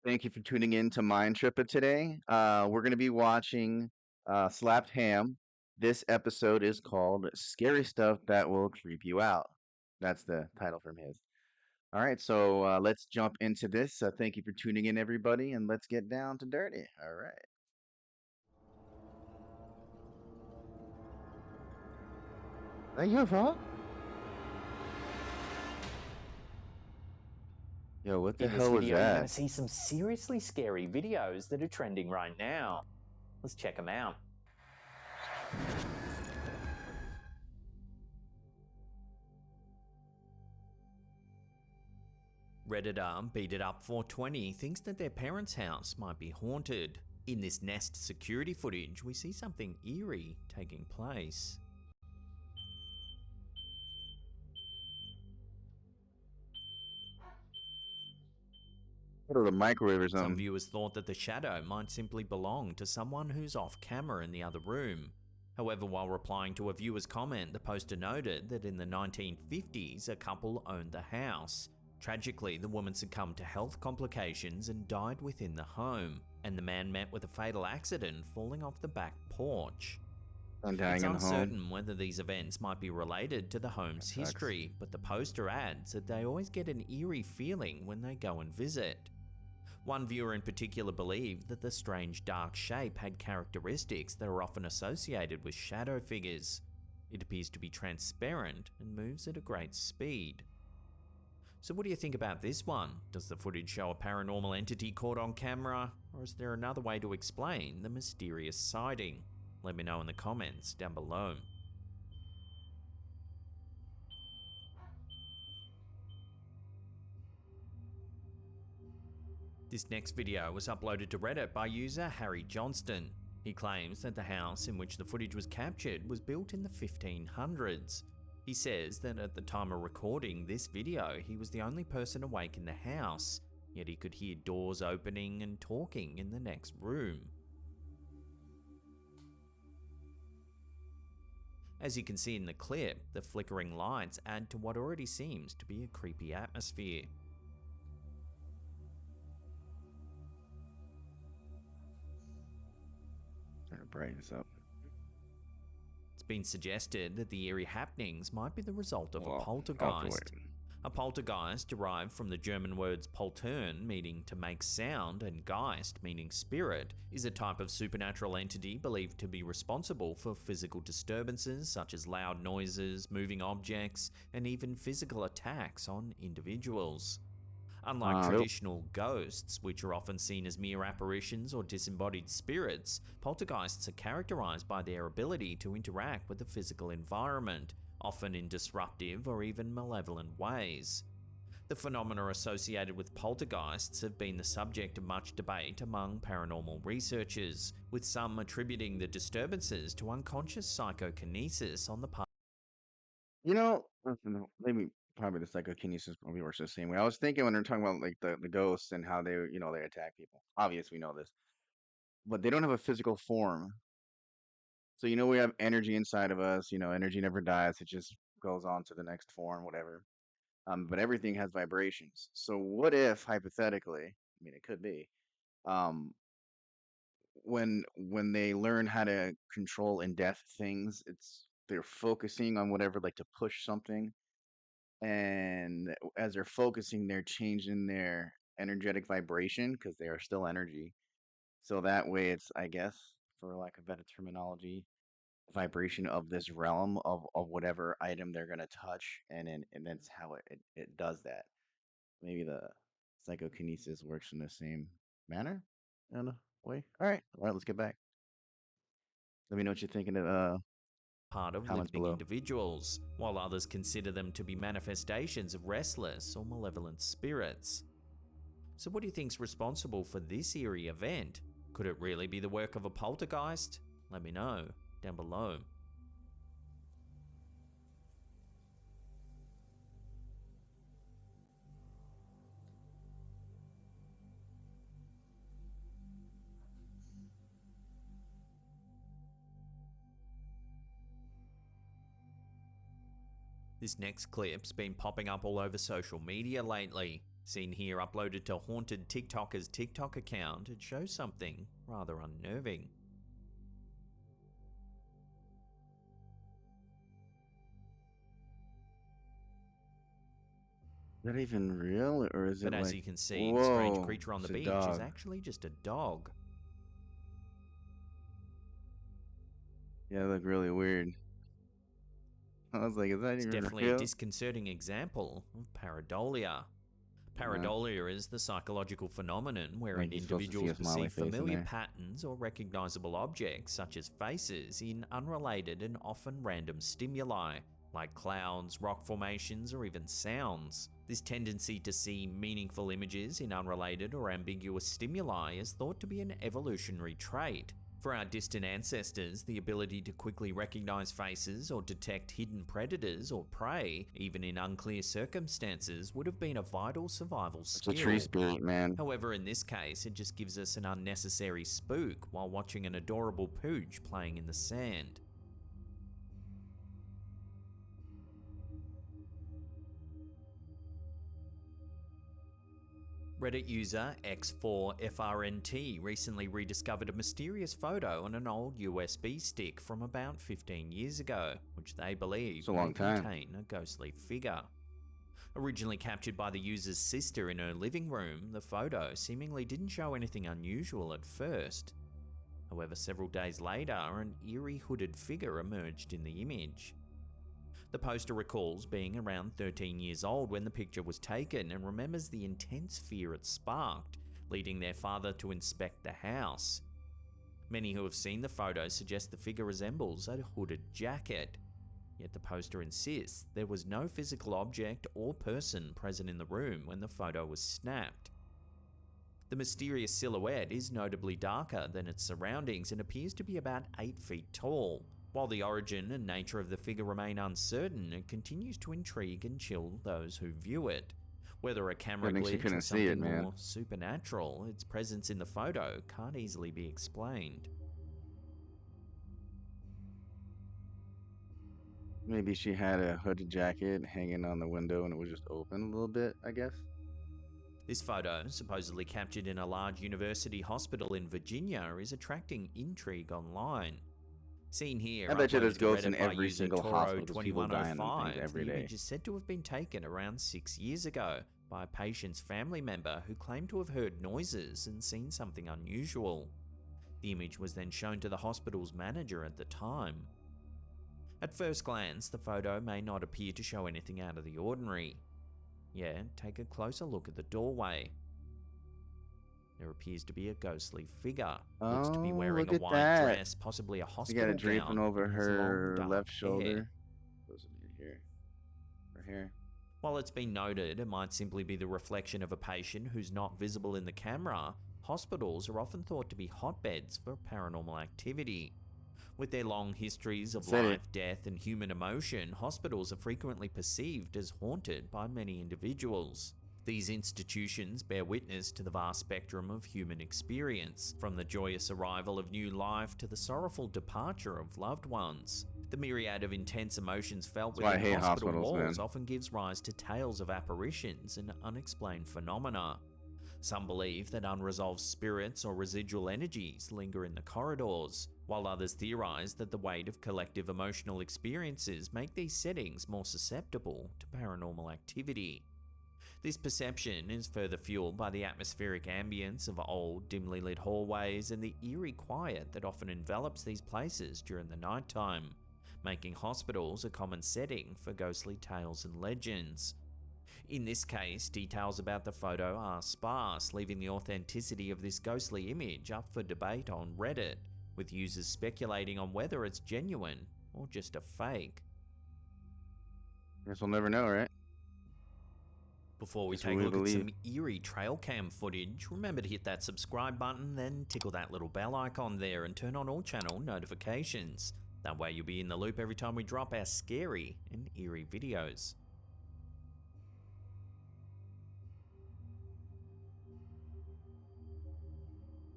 Thank you for tuning in to Mind Trippa today. We're going to be watching Slapped Ham. This episode is called Scary Stuff That Will Creep You Out. That's the title from his. All right, so let's jump into this. Thank you for tuning in, everybody, and let's get down to dirty. All right. Thank you, Paul. Yo, what the In this hell was video, you're going that? to see some seriously scary videos that are trending right now. Let's check them out. Redditor Beat It Up 420 thinks that their parents' house might be haunted. In this Nest security footage, we see something eerie taking place. What, the microwave or Some something? viewers thought that the shadow might simply belong to someone who's off camera in the other room. However, while replying to a viewer's comment, the poster noted that in the 1950s, a couple owned the house. Tragically, the woman succumbed to health complications and died within the home, and the man met with a fatal accident falling off the back porch. I'm dying It's in the home. uncertain whether these events might be related to the home's That sucks. history, but the poster adds that they always get an eerie feeling when they go and visit. One viewer in particular believed that the strange dark shape had characteristics that are often associated with shadow figures. It appears to be transparent and moves at a great speed. So what do you think about this one? Does the footage show a paranormal entity caught on camera, or is there another way to explain the mysterious sighting? Let me know in the comments down below. This next video was uploaded to Reddit by user Harry Johnston. He claims that the house in which the footage was captured was built in the 1500s. He says that at the time of recording this video, he was the only person awake in the house, yet he could hear doors opening and talking in the next room. As you can see in the clip, the flickering lights add to what already seems to be a creepy atmosphere. Trying to brighten this up. It's been suggested that the eerie happenings might be the result of a Well, I'll have to poltergeist. wait. A poltergeist derived from the German words poltern, meaning to make sound, and geist, meaning spirit, is a type of supernatural entity believed to be responsible for physical disturbances such as loud noises, moving objects, and even physical attacks on individuals. Unlike traditional ghosts, which are often seen as mere apparitions or disembodied spirits, poltergeists are characterized by their ability to interact with the physical environment, often in disruptive or even malevolent ways. The phenomena associated with poltergeists have been the subject of much debate among paranormal researchers, with some attributing the disturbances to unconscious psychokinesis on the part. You know, maybe probably the psychokinesis probably works the same way. I was thinking when they're talking about like the ghosts and how they attack people. Obviously, we know this, but they don't have a physical form. So we have energy inside of us. Energy never dies. It just goes on to the next form, whatever. But everything has vibrations. So what if hypothetically, I mean, it could be, um, when they learn how to control in death things, they're focusing on whatever, like to push something and as they're focusing, they're changing their energetic vibration because they are still energy. So that way, it's, I guess, for lack of better terminology, vibration of this realm of whatever item they're gonna touch, and that's how it does that. Maybe the psychokinesis works in the same manner in a way. All right, let's get back. Let me know what you're thinking of Part of comments living below. individuals, while others consider them to be manifestations of restless or malevolent spirits. So what do you think's responsible for this eerie event? Could it really be the work of a poltergeist? Let me know down below. This next clip's been popping up all over social media lately. Seen here uploaded to Haunted TikToker's TikTok account, it shows something rather unnerving. Is that even real, or is it But as like, you can see, the strange whoa, creature on the it's a beach is dog. actually just a dog. Yeah, it looked really weird. I was like, is that It's even definitely a real? disconcerting example of pareidolia. Pareidolia is the psychological phenomenon wherein Like he's supposed to see individuals a smiley perceive face in familiar there. patterns or recognizable objects, such as faces, in unrelated and often random stimuli, like clouds, rock formations, or even sounds. This tendency to see meaningful images in unrelated or ambiguous stimuli is thought to be an evolutionary trait. For our distant ancestors, the ability to quickly recognize faces or detect hidden predators or prey, even in unclear circumstances, would have been a vital survival It's a tree skill. spirit, man. However, in this case, it just gives us an unnecessary spook while watching an adorable pooch playing in the sand. Reddit user X4FRNT recently rediscovered a mysterious photo on an old USB stick from about 15 years ago, which they It's believe a may long time. contain a ghostly figure. Originally captured by the user's sister in her living room, the photo seemingly didn't show anything unusual at first. However, several days later, an eerie hooded figure emerged in the image. The poster recalls being around 13 years old when the picture was taken and remembers the intense fear it sparked, leading their father to inspect the house. Many who have seen the photo suggest the figure resembles a hooded jacket, yet the poster insists there was no physical object or person present in the room when the photo was snapped. The mysterious silhouette is notably darker than its surroundings and appears to be about 8 feet tall. While the origin and nature of the figure remain uncertain, it continues to intrigue and chill those who view it. Whether a camera Good thing she glitch or couldn't see it, something man. more supernatural, its presence in the photo can't easily be explained. Maybe she had a hooded jacket hanging on the window and it was just open a little bit, I guess. This photo, supposedly captured in a large university hospital in Virginia, is attracting intrigue online. Seen here, I bet you uploaded there's to ghosts in Reddit by every user single hospital because people die in them things Toro2105, every the day. image is said to have been taken around 6 years ago by a patient's family member who claimed to have heard noises and seen something unusual. The image was then shown to the hospital's manager at the time. At first glance, the photo may not appear to show anything out of the ordinary. Yet, take a closer look at the doorway. There appears to be a ghostly figure. Looks to be Oh, wearing look a at white that. dress, possibly a She got hospital it draping gown, over and has long her dark left hair. shoulder. Goes in here. Her hair. While it's been noted it might simply be the reflection of a patient who's not visible in the camera, hospitals are often thought to be hotbeds for paranormal activity. With their long histories of Said it. life, death, and human emotion, hospitals are frequently perceived as haunted by many individuals. These institutions bear witness to the vast spectrum of human experience, from the joyous arrival of new life to the sorrowful departure of loved ones. The myriad of intense emotions felt That's why I within hate hospital hospitals, walls man. often gives rise to tales of apparitions and unexplained phenomena. Some believe that unresolved spirits or residual energies linger in the corridors, while others theorize that the weight of collective emotional experiences make these settings more susceptible to paranormal activity. This perception is further fueled by the atmospheric ambience of old, dimly lit hallways and the eerie quiet that often envelops these places during the nighttime, making hospitals a common setting for ghostly tales and legends. In this case, details about the photo are sparse, leaving the authenticity of this ghostly image up for debate on Reddit, with users speculating on whether it's genuine or just a fake. Guess we'll never know, right? Before we Just what take a we look at believe. some eerie trail cam footage, remember to hit that subscribe button, then tickle that little bell icon there and turn on all channel notifications. That way you'll be in the loop every time we drop our scary and eerie videos.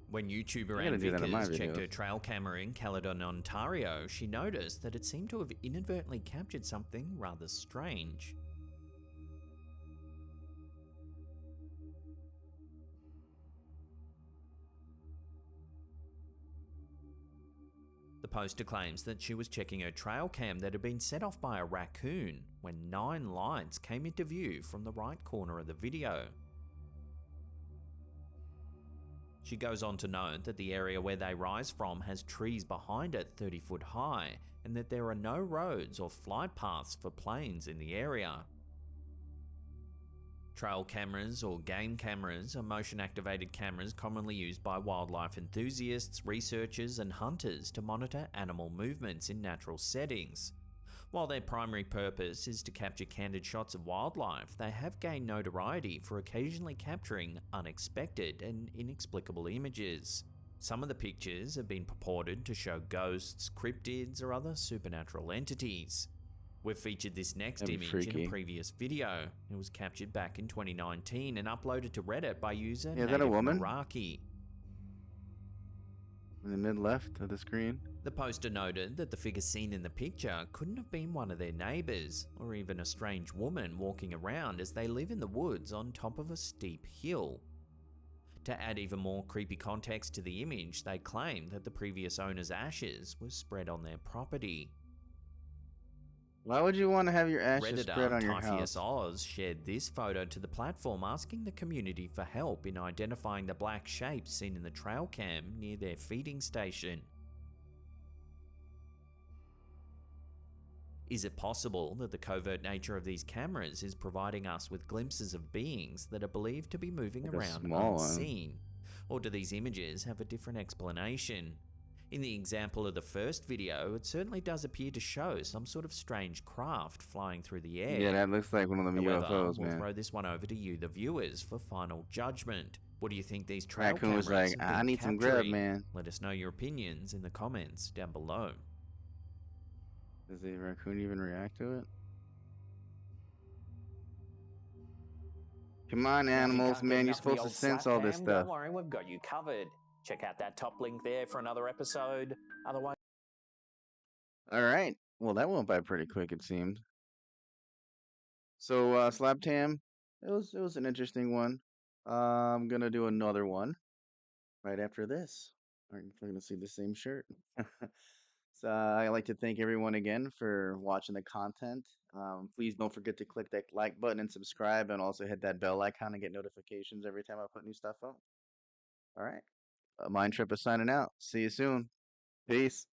When YouTuber I Ann gotta do that in my Vickers checked her videos. trail camera in Caledon, Ontario, she noticed that it seemed to have inadvertently captured something rather strange. poster claims that she was checking her trail cam that had been set off by a raccoon when 9 lights came into view from the right corner of the video. She goes on to note that the area where they rise from has trees behind it 30 foot high, and that there are no roads or flight paths for planes in the area. Trail cameras or game cameras are motion-activated cameras commonly used by wildlife enthusiasts, researchers, and hunters to monitor animal movements in natural settings. While their primary purpose is to capture candid shots of wildlife, they have gained notoriety for occasionally capturing unexpected and inexplicable images. Some of the pictures have been purported to show ghosts, cryptids, or other supernatural entities. We've featured this next That'd be image in a freaky. previous video. It was captured back in 2019 and uploaded to Reddit by user Yeah, is that a Native woman Meraki. in the mid left of the screen? The poster noted that the figure seen in the picture couldn't have been one of their neighbours, or even a strange woman walking around, as they live in the woods on top of a steep hill. To add even more creepy context to the image, they claim that the previous owner's ashes were spread on their property. Why would you want to have your ashes spread Redditor on your Typheus house? Oz shared this photo to the platform, asking the community for help in identifying the black shapes seen in the trail cam near their feeding station. Is it possible that the covert nature of these cameras is providing us with glimpses of beings that are believed to be moving Like a around small one. unseen? Or do these images have a different explanation? In the example of the first video, it certainly does appear to show some sort of strange craft flying through the air. Yeah, that looks like one of them However, UFOs, we'll man. throw this one over to you, the viewers, for final judgment. What do you think these trail Raccoon was cameras like, have I been need some grub, capturing? man. Let us know your opinions in the comments down below. Does the raccoon even react to it? Come on, Now, if you animals, can't get man. You're enough of the supposed to old sense all this Slappedham, don't stuff. worry, we've got you covered. Check out that top link there for another episode. Otherwise, All right. Well, that went by pretty quick, it seemed. So, Slaptam, it was an interesting one. I'm gonna do another one right after this. All right, we're gonna see the same shirt. So I'd like to thank everyone again for watching the content. Please don't forget to click that like button and subscribe, and also hit that bell icon and get notifications every time I put new stuff up. All right. Mind Trip is signing out. See you soon. Peace.